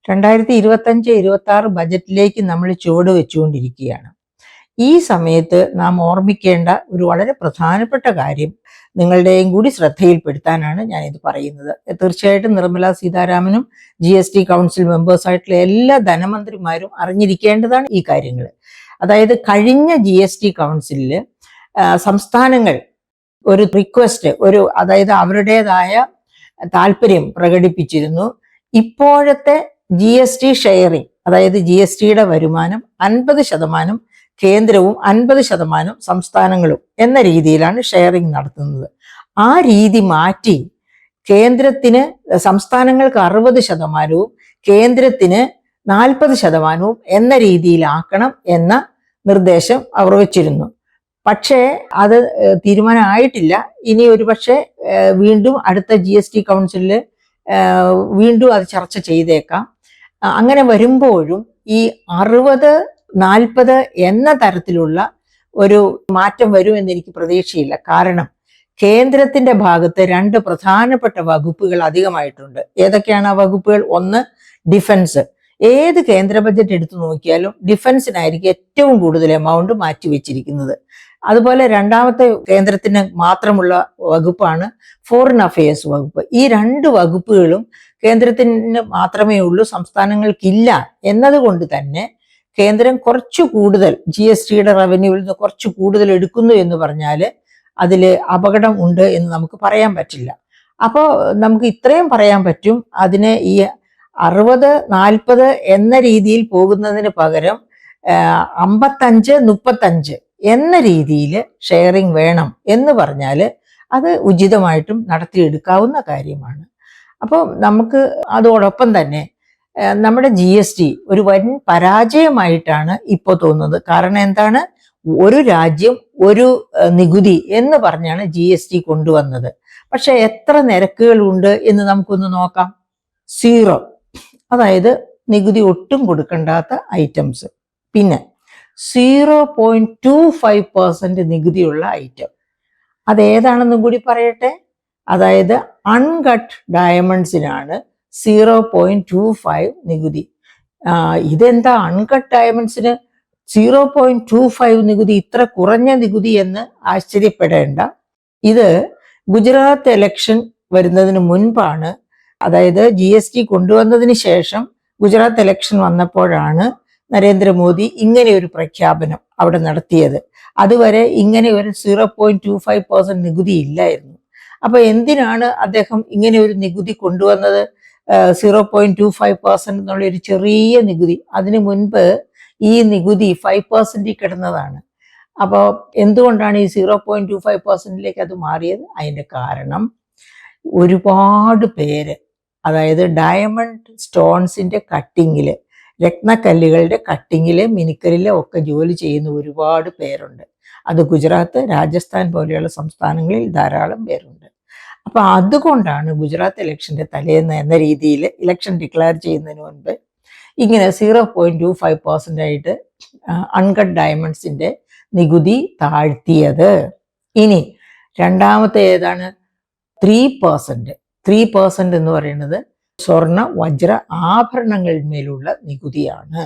2025-26 ബജറ്റിലേക്ക് നമ്മൾ ചുവട് വെച്ചുകൊണ്ടിരിക്കുകയാണ്. ഈ സമയത്ത് നാം ഓർമ്മിക്കേണ്ട ഒരു വളരെ പ്രധാനപ്പെട്ട കാര്യം നിങ്ങളുടെയും കൂടി ശ്രദ്ധയിൽപ്പെടുത്താനാണ് ഞാനിത് പറയുന്നത്. തീർച്ചയായിട്ടും നിർമ്മല സീതാരാമനും GST കൗൺസിൽ മെമ്പേഴ്സായിട്ടുള്ള എല്ലാ ധനമന്ത്രിമാരും അറിഞ്ഞിരിക്കേണ്ടതാണ് ഈ കാര്യങ്ങൾ. അതായത് കഴിഞ്ഞ GST കൗൺസിലിൽ സംസ്ഥാനങ്ങൾ ഒരു റിക്വസ്റ്റ് അതായത് അവരുടേതായ താല്പര്യം പ്രകടിപ്പിച്ചിരുന്നു. ഇപ്പോഴത്തെ GST ഷെയറിംഗ്, അതായത് GSTയുടെ വരുമാനം 50% കേന്ദ്രവും 50% സംസ്ഥാനങ്ങളും എന്ന രീതിയിലാണ് ഷെയറിംഗ് നടത്തുന്നത്. ആ രീതി മാറ്റി സംസ്ഥാനങ്ങൾക്ക് 60%വും കേന്ദ്രത്തിന് 40%വും എന്ന രീതിയിലാക്കണം എന്ന നിർദ്ദേശം അവർ വെച്ചിരുന്നു. പക്ഷേ അത് തീരുമാനമായിട്ടില്ല. ഇനി ഒരുപക്ഷെ വീണ്ടും അടുത്ത GST കൗൺസിലിൽ വീണ്ടും അത് ചർച്ച ചെയ്തേക്കാം. അങ്ങനെ വരുമ്പോഴും ഈ 60-40 എന്ന തരത്തിലുള്ള ഒരു മാറ്റം വരുമെന്ന് എനിക്ക് പ്രതീക്ഷയില്ല. കാരണം കേന്ദ്രത്തിന്റെ ഭാഗത്ത് 2 പ്രധാനപ്പെട്ട വകുപ്പുകൾ അധികമായിട്ടുണ്ട്. ഏതൊക്കെയാണ് ആ വകുപ്പുകൾ? ഒന്ന്, ഡിഫൻസ്. ഏത് കേന്ദ്ര ബജറ്റ് എടുത്തു നോക്കിയാലും ഡിഫൻസിനായിരിക്കും ഏറ്റവും കൂടുതൽ എമൗണ്ട് മാറ്റിവെച്ചിരിക്കുന്നത്. അതുപോലെ രണ്ടാമത്തെ കേന്ദ്രത്തിന് മാത്രമുള്ള വകുപ്പാണ് ഫോറിൻ അഫയേഴ്സ് വകുപ്പ്. ഈ 2 വകുപ്പുകളും കേന്ദ്രത്തിന് മാത്രമേ ഉള്ളൂ, സംസ്ഥാനങ്ങൾക്കില്ല. എന്നതുകൊണ്ട് തന്നെ കേന്ദ്രം കുറച്ചു കൂടുതൽ GSTയുടെ റവന്യൂവിൽ നിന്ന് കുറച്ചു കൂടുതൽ എടുക്കുന്നു എന്ന് പറഞ്ഞാൽ അതിൽ അപകടം ഉണ്ട് എന്ന് നമുക്ക് പറയാൻ പറ്റില്ല. അപ്പോൾ നമുക്ക് ഇത്രയും പറയാൻ പറ്റും, അതിന് ഈ 60-40 എന്ന രീതിയിൽ പോകുന്നതിന് പകരം 55-35 എന്ന രീതിയിൽ ഷെയറിംഗ് വേണം എന്ന് പറഞ്ഞാൽ അത് ഉചിതമായിട്ടും നടത്തിയെടുക്കാവുന്ന കാര്യമാണ്. അപ്പോൾ നമുക്ക് അതോടൊപ്പം തന്നെ നമ്മുടെ GST ഒരു വൻ പരാജയമായിട്ടാണ് ഇപ്പോൾ തോന്നുന്നത്. കാരണം എന്താണ്? ഒരു രാജ്യം ഒരു നികുതി എന്ന് പറഞ്ഞാണ് GST കൊണ്ടുവന്നത്. പക്ഷെ എത്ര നിരക്കുകൾ ഉണ്ട് എന്ന് നമുക്കൊന്ന് നോക്കാം. 0, അതായത് നികുതി ഒട്ടും കൊടുക്കണ്ടാത്ത ഐറ്റംസ്. പിന്നെ 0.25% നികുതിയുള്ള ഐറ്റം. അതേതാണെന്നും കൂടി പറയട്ടെ. അതായത് അൺകട്ട് ഡയമണ്ട്സിനാണ് 0.25 നികുതി. ഇതെന്താ അൺകട്ട് ഡയമണ്ട്സിന് 0.25 നികുതി, ഇത്ര കുറഞ്ഞ നികുതി എന്ന് ആശ്ചര്യപ്പെടേണ്ട. ഇത് ഗുജറാത്ത് ഇലക്ഷൻ വരുന്നതിന് മുൻപാണ്. അതായത് GST കൊണ്ടുവന്നതിന് ശേഷം ഗുജറാത്ത് ഇലക്ഷൻ വന്നപ്പോഴാണ് നരേന്ദ്രമോദി ഇങ്ങനെ ഒരു പ്രഖ്യാപനം അവിടെ നടത്തിയത്. അതുവരെ ഇങ്ങനെ ഒരു 0.25% നികുതി ഇല്ലായിരുന്നു. അപ്പൊ എന്തിനാണ് അദ്ദേഹം ഇങ്ങനെ ഒരു നികുതി കൊണ്ടുവന്നത്? 0.25% എന്നുള്ള ഒരു ചെറിയ നികുതി. അതിനു മുൻപ് ഈ നികുതി 5% കിടന്നതാണ്. അപ്പോൾ എന്തുകൊണ്ടാണ് ഈ 0.25%ലേക്ക് അത് മാറിയത്? അതിൻ്റെ കാരണം ഒരുപാട് പേര്, അതായത് ഡയമണ്ട് സ്റ്റോൺസിന്റെ കട്ടിങ്ങില്, രത്നക്കല്ലുകളുടെ കട്ടിങ്ങില്, മിനുക്കലില് ഒക്കെ ജോലി ചെയ്യുന്ന ഒരുപാട് പേരുണ്ട്. അത് ഗുജറാത്ത്, രാജസ്ഥാൻ പോലെയുള്ള സംസ്ഥാനങ്ങളിൽ ധാരാളം പേരുണ്ട്. അപ്പൊ അതുകൊണ്ടാണ് ഗുജറാത്ത് ഇലക്ഷന്റെ തലേന്ന് എന്ന രീതിയിൽ ഇലക്ഷൻ ഡിക്ലെയർ ചെയ്യുന്നതിന് മുൻപ് ഇങ്ങനെ 0.25% ആയിട്ട് അൺകട്ട് ഡയമണ്ട്സിന്റെ നികുതി താഴ്ത്തിയത്. ഇനി രണ്ടാമത്തെ ഏതാണ്? 3%. 3% എന്ന് പറയുന്നത് സ്വർണ്ണ വജ്ര ആഭരണങ്ങളിന്മേലുള്ള നികുതിയാണ്.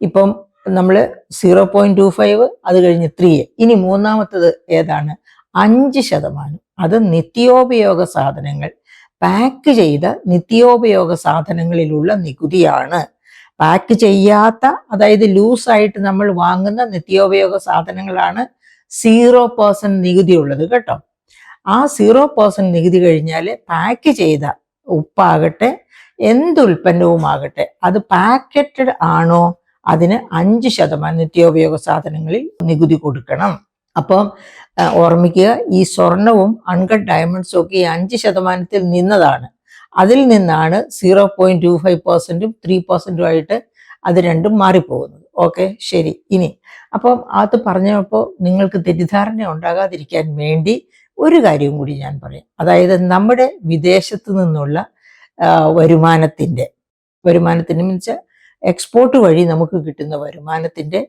ഇപ്പം നമ്മൾ 0.25, അത് കഴിഞ്ഞ് 3. ഇനി മൂന്നാമത്തത് ഏതാണ്? 5%. അത് നിത്യോപയോഗ സാധനങ്ങൾ, പാക്ക് ചെയ്ത നിത്യോപയോഗ സാധനങ്ങളിലുള്ള നികുതിയാണ്. പാക്ക് ചെയ്യാത്ത, അതായത് ലൂസായിട്ട് നമ്മൾ വാങ്ങുന്ന നിത്യോപയോഗ സാധനങ്ങളാണ് 0% നികുതി ഉള്ളത് കേട്ടോ. ആ 0% നികുതി കഴിഞ്ഞാൽ പാക്ക് ചെയ്ത ഉപ്പാകട്ടെ എന്ത് ഉൽപ്പന്നവുമാകട്ടെ അത് പാക്കറ്റഡ് ആണോ അതിന് 5% നിത്യോപയോഗ സാധനങ്ങളിൽ നികുതി കൊടുക്കണം. അപ്പം ഓർമ്മിക്കുക, ഈ സ്വർണവും അൺകട്ട് ഡയമണ്ട്സും ഒക്കെ ഈ 5% നിന്നതാണ്. അതിൽ നിന്നാണ് 0.25%-ഉം 3%-ഉം ആയിട്ട് അത് രണ്ടും മാറിപ്പോകുന്നത്. ഓക്കെ, ശരി. ഇനി അപ്പം അത് പറഞ്ഞപ്പോൾ നിങ്ങൾക്ക് തെറ്റിദ്ധാരണ ഉണ്ടാകാതിരിക്കാൻ വേണ്ടി ഒരു കാര്യവും കൂടി ഞാൻ പറയാം. അതായത് നമ്മുടെ വിദേശത്ത് നിന്നുള്ള വരുമാനത്തിൻ്റെ മീൻസ് എക്സ്പോർട്ട് വഴി നമുക്ക് കിട്ടുന്ന വരുമാനത്തിൻ്റെ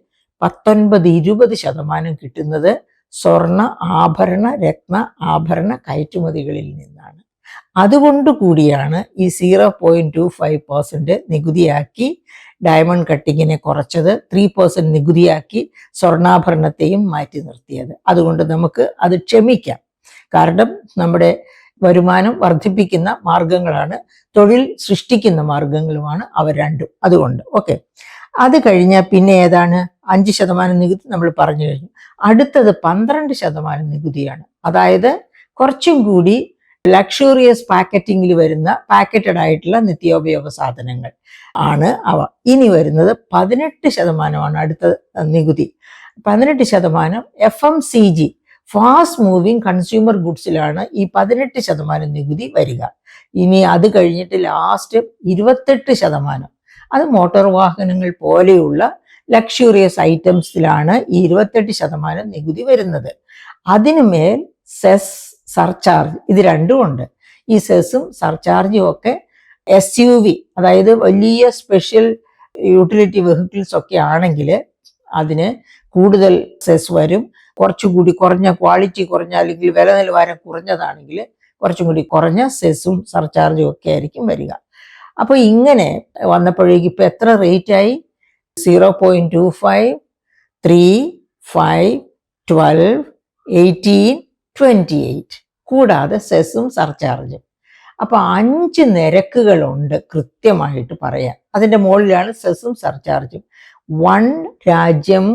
19-20% കിട്ടുന്നത് സ്വർണ്ണ ആഭരണ, രത്ന ആഭരണ കയറ്റുമതികളിൽ നിന്നാണ്. അതുകൊണ്ട് കൂടിയാണ് ഈ 0.25% നികുതിയാക്കി ഡയമണ്ട് കട്ടിങ്ങിനെ കുറച്ചത്, 3% നികുതിയാക്കി സ്വർണ്ണാഭരണത്തെയും മാറ്റി നിർത്തിയത്. അതുകൊണ്ട് നമുക്ക് അത് ക്ഷമിക്കാം. കാരണം നമ്മുടെ വരുമാനം വർദ്ധിപ്പിക്കുന്ന മാർഗങ്ങളാണ്, തൊഴിൽ സൃഷ്ടിക്കുന്ന മാർഗങ്ങളുമാണ് അവ രണ്ടും. അതുകൊണ്ട് ഓക്കെ. അത് കഴിഞ്ഞാൽ പിന്നെ ഏതാണ്? 5% നികുതി നമ്മൾ പറഞ്ഞു കഴിഞ്ഞു. അടുത്തത് 12% നികുതിയാണ്. അതായത് കുറച്ചും കൂടി ലക്ഷൂറിയസ് പാക്കറ്റിങ്ങിൽ വരുന്ന പാക്കറ്റഡ് ആയിട്ടുള്ള നിത്യോപയോഗ സാധനങ്ങൾ ആണ് അവ. ഇനി വരുന്നത് 18% അടുത്ത നികുതി. 18% FMCG, ഫാസ്റ്റ് മൂവിങ് കൺസ്യൂമർ ഗുഡ്സിലാണ് ഈ 18% നികുതി വരിക. ഇനി അത് കഴിഞ്ഞിട്ട് ലാസ്റ്റ് 28%, അത് മോട്ടോർ വാഹനങ്ങൾ പോലെയുള്ള ലക്ഷൂറിയസ് ഐറ്റംസിലാണ് ഈ 28% നികുതി വരുന്നത്. അതിനുമേൽ സെസ്, സർചാർജ്, ഇത് രണ്ടും ഉണ്ട്. ഈ സെസ്സും സർചാർജും ഒക്കെ SUV, അതായത് വലിയ സ്പെഷ്യൽ യൂട്ടിലിറ്റി വെഹിക്കിൾസ് ഒക്കെ ആണെങ്കിൽ അതിന് കൂടുതൽ സെസ് വരും. കുറച്ചുകൂടി കുറഞ്ഞ ക്വാളിറ്റി കുറഞ്ഞ അല്ലെങ്കിൽ വില നിലവാരം കുറഞ്ഞതാണെങ്കിൽ കുറച്ചും കൂടി കുറഞ്ഞ സെസ്സും സർചാർജും ഒക്കെ ആയിരിക്കും വരിക. അപ്പോൾ ഇങ്ങനെ വന്നപ്പോഴേക്കും ഇപ്പം എത്ര റേറ്റായി? 0.25, 3, 5, 12, 18, 28, കൂടാതെ സെസ്സും സർചാർജും. അപ്പൊ 5 നിരക്കുകളുണ്ട് കൃത്യമായിട്ട് പറയാൻ. അതിന്റെ മുകളിലാണ് സെസ്സും സർചാർജും. 1 രാജ്യം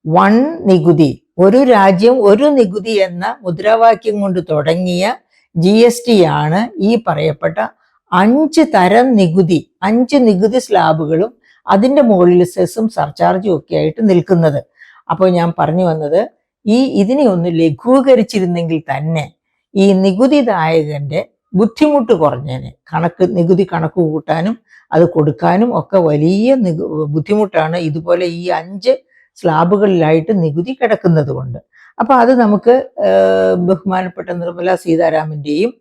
1 നികുതി, ഒരു രാജ്യം ഒരു നികുതി എന്ന മുദ്രാവാക്യം കൊണ്ട് തുടങ്ങിയ GST ആണ് ഈ പറയപ്പെട്ട 5 തരം നികുതി, 5 നികുതി സ്ലാബുകളും അതിന്റെ മുകളിൽ സെസ്സും സർചാർജും ഒക്കെ ആയിട്ട് നിൽക്കുന്നത്. അപ്പോൾ ഞാൻ പറഞ്ഞു വന്നത്, ഇതിനെ ഒന്ന് ലഘൂകരിച്ചിരുന്നെങ്കിൽ തന്നെ ഈ നികുതിദായകന്റെ ബുദ്ധിമുട്ട് കുറഞ്ഞേനെ. നികുതി കണക്ക് കൂട്ടാനും അത് കൊടുക്കാനും ഒക്കെ വലിയ ബുദ്ധിമുട്ടാണ് ഇതുപോലെ ഈ 5 സ്ലാബുകളിലായിട്ട് നികുതി കിടക്കുന്നത് കൊണ്ട്. അപ്പൊ അത് നമുക്ക് ബഹുമാനപ്പെട്ട നിർമ്മല സീതാരാമന്റെയും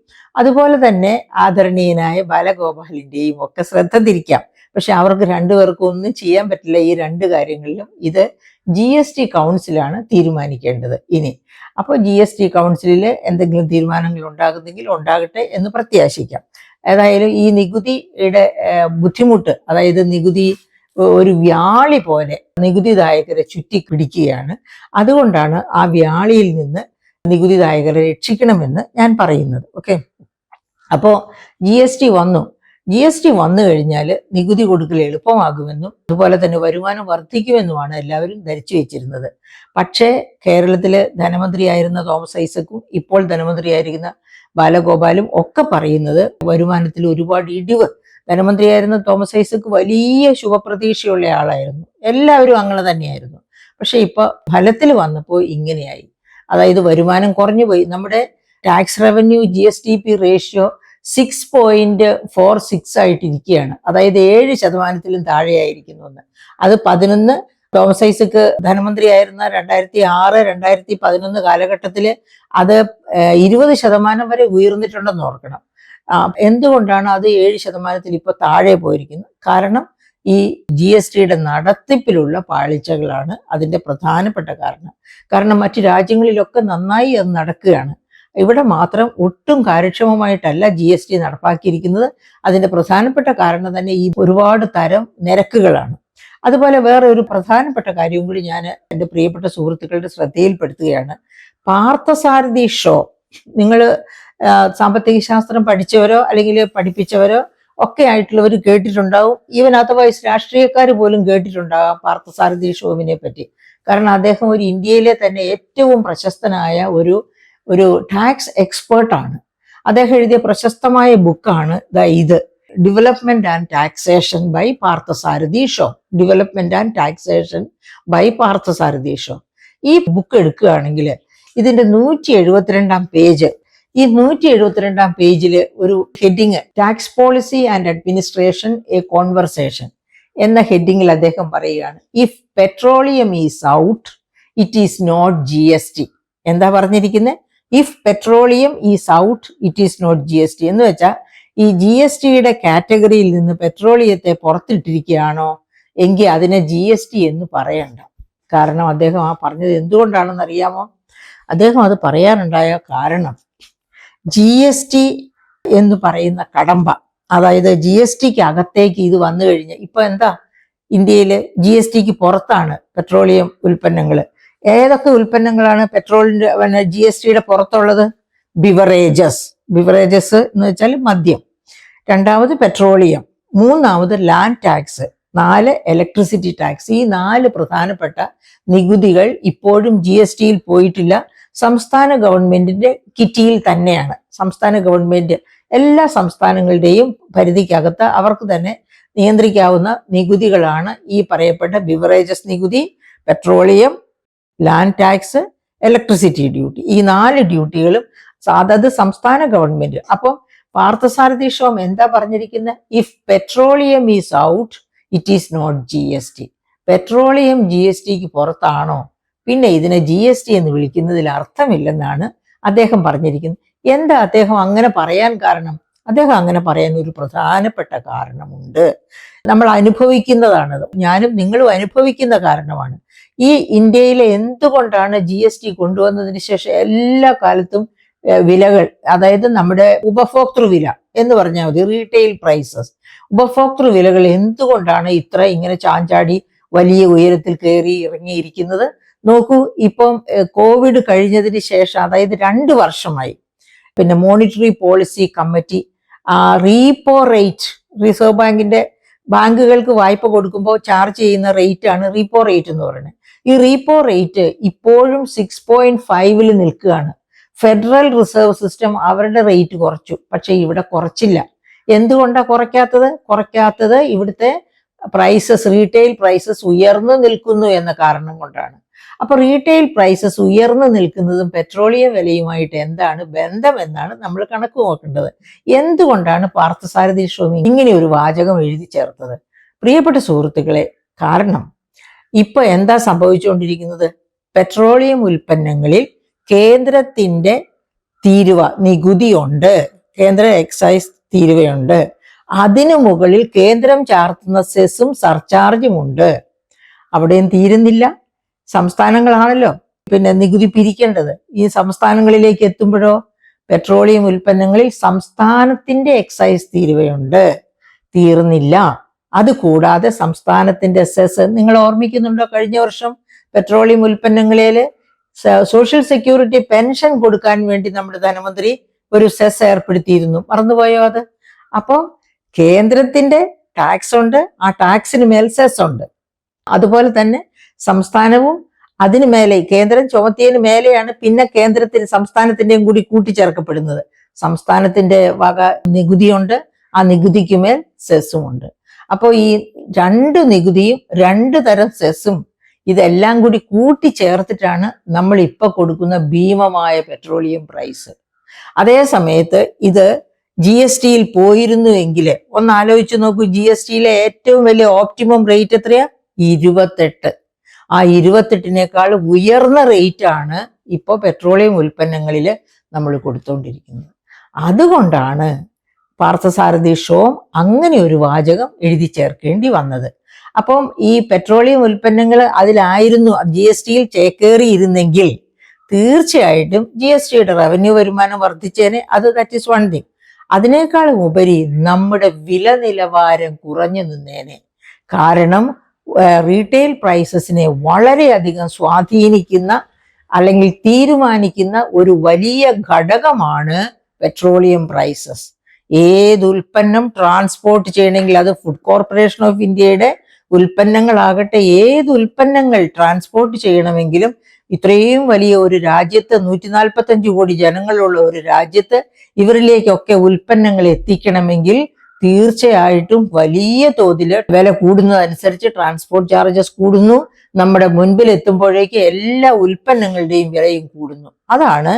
അതുപോലെ തന്നെ ആദരണീയനായ ബാലഗോപാലിന്റെയും ഒക്കെ ശ്രദ്ധ തിരിക്കാം. പക്ഷെ അവർക്ക് രണ്ടുപേർക്കും ഒന്നും ചെയ്യാൻ പറ്റില്ല ഈ 2 കാര്യങ്ങളിലും. ഇത് GST കൗൺസിലാണ് തീരുമാനിക്കേണ്ടത് ഇനി. അപ്പോൾ GST കൗൺസിലിൽ എന്തെങ്കിലും തീരുമാനങ്ങൾ ഉണ്ടാകുന്നെങ്കിൽ ഉണ്ടാകട്ടെ എന്ന് പ്രത്യാശിക്കാം. ഏതായാലും ഈ നികുതിയുടെ ബുദ്ധിമുട്ട്, അതായത് നികുതി ഒരു വ്യാളി പോലെ നികുതിദായകരെ ചുറ്റി പിടിക്കുകയാണ്. അതുകൊണ്ടാണ് ആ വ്യാളിയിൽ നിന്ന് നികുതിദായകരെ രക്ഷിക്കണമെന്ന് ഞാൻ പറയുന്നത്. ഓക്കെ. അപ്പോൾ GST വന്നു കഴിഞ്ഞാൽ നികുതി കൊടുക്കൽ എളുപ്പമാകുമെന്നും അതുപോലെ തന്നെ വരുമാനം വർദ്ധിക്കുമെന്നുമാണ് എല്ലാവരും ധരിച്ചു വെച്ചിരുന്നത്. പക്ഷേ കേരളത്തിലെ ധനമന്ത്രിയായിരുന്ന തോമസ് ഐസക്കും ഇപ്പോൾ ധനമന്ത്രിയായിരിക്കുന്ന ബാലഗോപാലും ഒക്കെ പറയുന്നത് വരുമാനത്തിൽ ഒരുപാട് ഇടിവ്. ധനമന്ത്രിയായിരുന്ന തോമസ് ഐസക്ക് വലിയ ശുഭപ്രതീക്ഷയുള്ള ആളായിരുന്നു, എല്ലാവരും അങ്ങനെ തന്നെയായിരുന്നു. പക്ഷെ ഇപ്പൊ ഫലത്തിൽ വന്നപ്പോൾ ഇങ്ങനെയായി. അതായത് വരുമാനം കുറഞ്ഞു പോയി. നമ്മുടെ ടാക്സ് റവന്യൂ GSTP റേഷ്യോ 6.46 ആയിട്ടിരിക്കുകയാണ്. അതായത് 7% താഴെയായിരിക്കുന്നു എന്ന്. അത് 11 തോമസ് ഐസക്ക് ധനമന്ത്രിയായിരുന്ന 2006, 2011 കാലഘട്ടത്തിൽ അത് 20% വരെ ഉയർന്നിട്ടുണ്ടെന്ന് ഓർക്കണം. എന്തുകൊണ്ടാണ് അത് 7% ഇപ്പോൾ താഴെ പോയിരിക്കുന്നത്? കാരണം ഈ GSTയുടെ നടത്തിപ്പിലുള്ള പാളിച്ചകളാണ് അതിൻ്റെ പ്രധാനപ്പെട്ട കാരണം. കാരണം മറ്റു രാജ്യങ്ങളിലൊക്കെ നന്നായി അത് നടക്കുകയാണ്. ഇവിടെ മാത്രം ഒട്ടും കാര്യക്ഷമമായിട്ടല്ല GST നടപ്പാക്കിയിരിക്കുന്നത്. അതിൻ്റെ പ്രധാനപ്പെട്ട കാരണം തന്നെ ഈ ഒരുപാട് തരം നിരക്കുകളാണ്. അതുപോലെ വേറെ ഒരു പ്രധാനപ്പെട്ട കാര്യവും കൂടി ഞാൻ എൻ്റെ പ്രിയപ്പെട്ട സുഹൃത്തുക്കളുടെ ശ്രദ്ധയിൽപ്പെടുത്തുകയാണ്. പാർത്ഥസാരഥി ഷോ, നിങ്ങൾ സാമ്പത്തിക ശാസ്ത്രം പഠിച്ചവരോ അല്ലെങ്കിൽ പഠിപ്പിച്ചവരോ ഒക്കെ ആയിട്ടുള്ളവർ കേട്ടിട്ടുണ്ടാവും. ഈവൻ അതർവൈസ് രാഷ്ട്രീയക്കാർ പോലും കേട്ടിട്ടുണ്ടാകാം പാർത്ഥസാരഥി ഷോവിനെ പറ്റി. കാരണം അദ്ദേഹം ഒരു ഇന്ത്യയിലെ തന്നെ ഏറ്റവും പ്രശസ്തനായ ഒരു ടാക്സ് എക്സ്പേർട്ടാണ്. അദ്ദേഹം എഴുതിയ പ്രശസ്തമായ ബുക്കാണ് ഇത്, development and taxation by Parthasarathi Shome. Development and taxation by Parthasarathi Shome. ഈ ബുക്ക് എടുക്കുകയാണെങ്കിൽ ഇതിന്റെ 172-ാം പേജ്, ഈ 172-ാം പേജിൽ ഒരു heading, tax policy and administration a conversation എന്ന ഹെഡിങ്ങിൽ അദ്ദേഹം പറയുകയാണ്, if petroleum is out it is not GST. എന്താ പറഞ്ഞിരിക്കുന്നത്? If petroleum is out it is not GST എന്ന് വെച്ചാൽ ഈ GSTയുടെ കാറ്റഗറിയിൽ നിന്ന് പെട്രോളിയത്തെ പുറത്തിട്ടിരിക്കുകയാണോ എങ്കിൽ അതിനെ GST എന്ന് പറയണ്ട. കാരണം അദ്ദേഹം ആ പറഞ്ഞത് എന്തുകൊണ്ടാണെന്ന് അറിയാമോ? അദ്ദേഹം അത് പറയാനുണ്ടായ കാരണം GST എന്ന് പറയുന്ന കടമ്പ, അതായത് ജി എസ് ടിക്ക് അകത്തേക്ക് ഇത് വന്നു കഴിഞ്ഞ് ഇപ്പൊ എന്താ, ഇന്ത്യയിൽ ജി എസ് ടിക്ക് പുറത്താണ് പെട്രോളിയം ഉൽപ്പന്നങ്ങൾ. ഏതൊക്കെ ഉൽപ്പന്നങ്ങളാണ് പെട്രോളിന്റെ ജി എസ് ടിയുടെ പുറത്തുള്ളത്? ബിവറേജസ് എന്ന് വെച്ചാൽ മദ്യം, രണ്ടാമത് പെട്രോളിയം, മൂന്നാമത് ലാൻഡ് ടാക്സ്, 4 ഇലക്ട്രിസിറ്റി ടാക്സ്. ഈ 4 പ്രധാനപ്പെട്ട നികുതികൾ ഇപ്പോഴും ജി എസ് ടിയിൽ പോയിട്ടില്ല. സംസ്ഥാന ഗവൺമെന്റിന്റെ കിറ്റിയിൽ തന്നെയാണ്. സംസ്ഥാന ഗവൺമെന്റ് എല്ലാ സംസ്ഥാനങ്ങളുടെയും പരിധിക്കകത്ത് അവർക്ക് തന്നെ നിയന്ത്രിക്കാവുന്ന നികുതികളാണ് ഈ പറയപ്പെട്ട ബിവറേജസ് നികുതി, petroleum, land tax, electricity duty. ഈ 4 ഡ്യൂട്ടികളും അതത് സംസ്ഥാന ഗവൺമെന്റ്. അപ്പം പാർത്ഥസാരഥി ഷോം എന്താ പറഞ്ഞിരിക്കുന്നത്? If petroleum is out it is not G S T. Petroleum G S ടിക്ക് പുറത്താണോ പിന്നെ ഇതിനെ ജി എസ് ടി എന്ന് വിളിക്കുന്നതിൽ അർത്ഥമില്ലെന്നാണ് അദ്ദേഹം പറഞ്ഞിരിക്കുന്നത്. എന്താ അദ്ദേഹം അങ്ങനെ പറയാൻ കാരണം? അദ്ദേഹം അങ്ങനെ പറയാൻ ഒരു പ്രധാനപ്പെട്ട കാരണമുണ്ട്. നമ്മൾ അനുഭവിക്കുന്നതാണത്, ഞാനും നിങ്ങളും അനുഭവിക്കുന്ന കാരണമാണ്. ഈ ഇന്ത്യയിലെ എന്തുകൊണ്ടാണ് ജി എസ് ടി കൊണ്ടുവന്നതിന് ശേഷം എല്ലാ കാലത്തും വിലകൾ, അതായത് നമ്മുടെ ഉപഭോക്തൃ വില എന്ന് പറഞ്ഞാൽ മതി, റീറ്റെയിൽ പ്രൈസസ്, ഉപഭോക്തൃ വിലകൾ എന്തുകൊണ്ടാണ് ഇങ്ങനെ ചാഞ്ചാടി വലിയ ഉയരത്തിൽ കയറി ഇറങ്ങിയിരിക്കുന്നത്? നോക്കൂ, ഇപ്പം കോവിഡ് കഴിഞ്ഞതിന് ശേഷം, അതായത് 2 വർഷമായി, പിന്നെ monetary policy committee repo rate, reserve ബാങ്കിന്റെ ബാങ്കുകൾക്ക് വായ്പ കൊടുക്കുമ്പോൾ ചാർജ് ചെയ്യുന്ന റേറ്റ് ആണ് റീപ്പോ റേറ്റ് എന്ന് പറയുന്നത്. ഈ റീപ്പോ റേറ്റ് ഇപ്പോഴും 6.5 നിൽക്കുകയാണ്. ഫെഡറൽ റിസർവ് സിസ്റ്റം അവരുടെ റേറ്റ് കുറച്ചു, പക്ഷെ ഇവിടെ കുറച്ചില്ല. എന്തുകൊണ്ടാണ് കുറയ്ക്കാത്തത്? ഇവിടുത്തെ റീറ്റെയിൽ പ്രൈസസ് ഉയർന്നു നിൽക്കുന്നു എന്ന കാരണം കൊണ്ടാണ്. അപ്പൊ റീറ്റെയിൽ പ്രൈസസ് ഉയർന്നു നിൽക്കുന്നതും പെട്രോളിയം വിലയുമായിട്ട് എന്താണ് ബന്ധം എന്നാണ് നമ്മൾ കണക്ക് നോക്കേണ്ടത്. എന്തുകൊണ്ടാണ് പാർത്ഥസാരഥി ഷോമി ഇങ്ങനെ ഒരു വാചകം എഴുതി ചേർത്തത്? പ്രിയപ്പെട്ട സുഹൃത്തുക്കളെ, കാരണം ഇപ്പൊ എന്താ സംഭവിച്ചുകൊണ്ടിരിക്കുന്നത്? പെട്രോളിയം ഉൽപ്പന്നങ്ങളിൽ കേന്ദ്രത്തിന്റെ നികുതിയുണ്ട്, കേന്ദ്ര എക്സൈസ് തീരുവയുണ്ട്. അതിനു മുകളിൽ കേന്ദ്രം ചാർത്തുന്ന സെസ്സും സർചാർജും ഉണ്ട്. അവിടെയും തീരുന്നില്ല. സംസ്ഥാനങ്ങളാണല്ലോ പിന്നെ നികുതി പിരിക്കേണ്ടത്. ഈ സംസ്ഥാനങ്ങളിലേക്ക് എത്തുമ്പോഴോ പെട്രോളിയം ഉൽപ്പന്നങ്ങളിൽ സംസ്ഥാനത്തിന്റെ എക്സൈസ് തീരുവയുണ്ട്, തീർന്നില്ല. അതുകൂടാതെ സംസ്ഥാനത്തിന്റെ സെസ്, നിങ്ങൾ ഓർമ്മിക്കുന്നുണ്ടോ? കഴിഞ്ഞ വർഷം പെട്രോളിയം ഉൽപ്പന്നങ്ങളിൽ സോഷ്യൽ സെക്യൂരിറ്റി പെൻഷൻ കൊടുക്കാൻ വേണ്ടി നമ്മുടെ ധനമന്ത്രി ഒരു സെസ് ഏർപ്പെടുത്തിയിരുന്നു. മറന്നുപോയോ അത്? അപ്പോൾ കേന്ദ്രത്തിന്റെ ടാക്സ് ഉണ്ട്, ആ ടാക്സിന് മേൽ സെസ് ഉണ്ട്. അതുപോലെ തന്നെ സംസ്ഥാനവും അതിന് മേലെ, കേന്ദ്രം ചുമത്തിയതിന് മേലെയാണ് പിന്നെ സംസ്ഥാനത്തിന്റെയും കൂടി കൂട്ടിച്ചേർക്കപ്പെടുന്നത്. സംസ്ഥാനത്തിന്റെ വക നികുതിയുണ്ട്, ആ നികുതിക്ക് മേൽ സെസ്സും ഉണ്ട്. അപ്പോൾ ഈ 2 നികുതിയും 2 തരം സെസ്സും ഇതെല്ലാം കൂടി കൂട്ടിച്ചേർത്തിട്ടാണ് നമ്മൾ ഇപ്പൊ കൊടുക്കുന്ന ഭീമമായ പെട്രോളിയം പ്രൈസ്. അതേ സമയത്ത് ഇത് ജി എസ് ടിയിൽ പോയിരുന്നുവെങ്കിൽ ഒന്ന് ആലോചിച്ച് നോക്കൂ, ജി എസ് ടിയിലെ ഏറ്റവും വലിയ ഓപ്റ്റിമം റേറ്റ് എത്രയാ? 28. ആ 28നേക്കാൾ ഉയർന്ന റേറ്റ് ആണ് ഇപ്പോൾ പെട്രോളിയം ഉൽപ്പന്നങ്ങളിൽ നമ്മൾ കൊടുത്തുകൊണ്ടിരിക്കുന്നത്. അതുകൊണ്ടാണ് പാർത്ഥസാരഥി ഷോം അങ്ങനെ ഒരു വാചകം എഴുതി ചേർക്കേണ്ടി വന്നത്. അപ്പം ഈ പെട്രോളിയം ഉൽപ്പന്നങ്ങൾ അതിലായിരുന്നു ജി എസ് ടിയിൽ ചേക്കേറിയിരുന്നെങ്കിൽ തീർച്ചയായിട്ടും ജി എസ് ടിയുടെ റവന്യൂ വരുമാനം വർദ്ധിച്ചേനെ. That is one thing. അതിനേക്കാളും ഉപരി നമ്മുടെ വില നിലവാരം കുറഞ്ഞു നിന്നേനെ. കാരണം റീറ്റെയിൽ പ്രൈസസിനെ വളരെയധികം സ്വാധീനിക്കുന്ന അല്ലെങ്കിൽ തീരുമാനിക്കുന്ന ഒരു വലിയ ഘടകമാണ് പെട്രോളിയം പ്രൈസസ്. ഏത് ഉൽപ്പന്നം ട്രാൻസ്പോർട്ട് ചെയ്യണമെങ്കിൽ, അത് ഫുഡ് കോർപ്പറേഷൻ ഓഫ് ഇന്ത്യയുടെ ഉൽപ്പന്നങ്ങളാകട്ടെ, ഏത് ഉൽപ്പന്നങ്ങൾ ട്രാൻസ്പോർട്ട് ചെയ്യണമെങ്കിലും ഇത്രയും വലിയ ഒരു രാജ്യത്ത്, 145 കോടി ജനങ്ങളുള്ള ഒരു രാജ്യത്ത് ഇവരിലേക്കൊക്കെ ഉൽപ്പന്നങ്ങൾ എത്തിക്കണമെങ്കിൽ തീർച്ചയായിട്ടും വലിയ തോതിൽ വില കൂടുന്നതനുസരിച്ച് ട്രാൻസ്പോർട്ട് ചാർജസ് കൂടുന്നു. നമ്മുടെ മുൻപിൽ എത്തുമ്പോഴേക്ക് എല്ലാ ഉൽപ്പന്നങ്ങളുടെയും വിലയും കൂടുന്നു. അതാണ്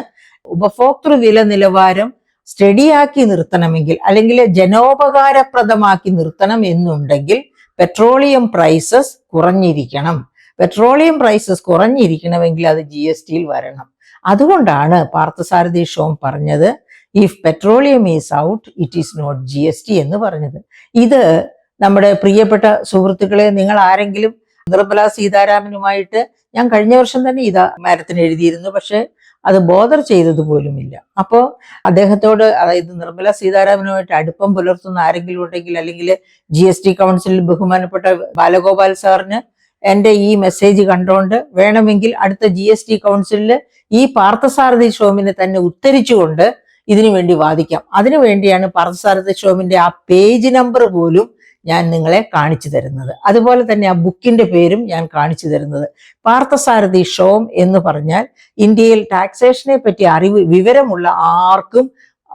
ഉപഭോക്തൃ വില നിലവാരം സ്റ്റഡിയാക്കി നിർത്തണമെങ്കിൽ, അല്ലെങ്കിൽ ജനോപകാരപ്രദമാക്കി നിർത്തണം എന്നുണ്ടെങ്കിൽ പെട്രോളിയം പ്രൈസസ് കുറഞ്ഞിരിക്കണം. പെട്രോളിയം പ്രൈസസ് കുറഞ്ഞിരിക്കണമെങ്കിൽ അത് ജി എസ് ടിയിൽ വരണം. അതുകൊണ്ടാണ് പാർത്ഥസാരഥി ഷോം പറഞ്ഞത് if petroleum is out it is not G S T എന്ന് പറഞ്ഞത്. ഇത് നമ്മുടെ പ്രിയപ്പെട്ട സുഹൃത്തുക്കളെ, നിങ്ങൾ ആരെങ്കിലും നിർമ്മല സീതാരാമനുമായിട്ട്, ഞാൻ കഴിഞ്ഞ വർഷം തന്നെ മാരത്തൺ എഴുതിയിരുന്നു, പക്ഷെ അത് ബോധർ ചെയ്തത് പോലുമില്ല. അപ്പോൾ അദ്ദേഹത്തോട്, അതായത് നിർമ്മല സീതാരാമനുമായിട്ട് അടുപ്പം പുലർത്തുന്ന ആരെങ്കിലും ഉണ്ടെങ്കിൽ, അല്ലെങ്കിൽ GST കൗൺസിലിൽ ബഹുമാനപ്പെട്ട ബാലഗോപാൽ സാറിന് എൻ്റെ ഈ മെസ്സേജ് കണ്ടുകൊണ്ട് വേണമെങ്കിൽ അടുത്ത GST കൗൺസിലിൽ ഈ പാർത്ഥസാരഥി ഷോമിനെ തന്നെ ഉദ്ധരിച്ചുകൊണ്ട് ഇതിനു വേണ്ടി വാദിക്കാം. അതിനു വേണ്ടിയാണ് പാർത്ഥസാരഥി ഷോമിന്റെ ആ പേജ് നമ്പർ പോലും ഞാൻ നിങ്ങളെ കാണിച്ചു തരുന്നത്. അതുപോലെ തന്നെ ആ ബുക്കിന്റെ പേരും ഞാൻ കാണിച്ചു തരുന്നത്. പാർത്ഥസാരഥി ഷോം എന്ന് പറഞ്ഞാൽ ഇന്ത്യയിൽ ടാക്സേഷനെ പറ്റി വിവരമുള്ള ആർക്കും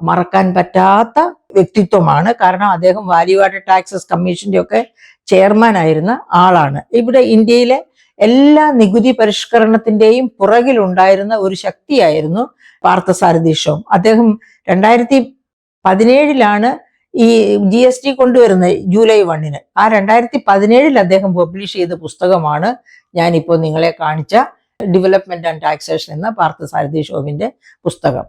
മറക്കാൻ പറ്റാത്ത വ്യക്തിത്വമാണ്. കാരണം അദ്ദേഹം വാല്യൂ ആഡഡ് ടാക്സസ് കമ്മീഷന്റെ ഒക്കെ ചെയർമാൻ ആയിരുന്ന ആളാണ്. ഇവിടെ ഇന്ത്യയിലെ എല്ലാ നികുതി പരിഷ്കരണത്തിന്റെയും പുറകിലുണ്ടായിരുന്ന ഒരു ശക്തിയായിരുന്നു പാർത്ഥസാരഥി ഷോം. അദ്ദേഹം 2017 ഈ GST കൊണ്ടുവരുന്നത്, ജൂലൈ 1. ആ 2017 അദ്ദേഹം പബ്ലിഷ് ചെയ്ത പുസ്തകമാണ് ഞാനിപ്പോൾ നിങ്ങളെ കാണിച്ച ഡെവലപ്മെന്റ് ആൻഡ് ടാക്സേഷൻ എന്ന പാർത്ഥസാരഥി ഷോമിന്റെ പുസ്തകം.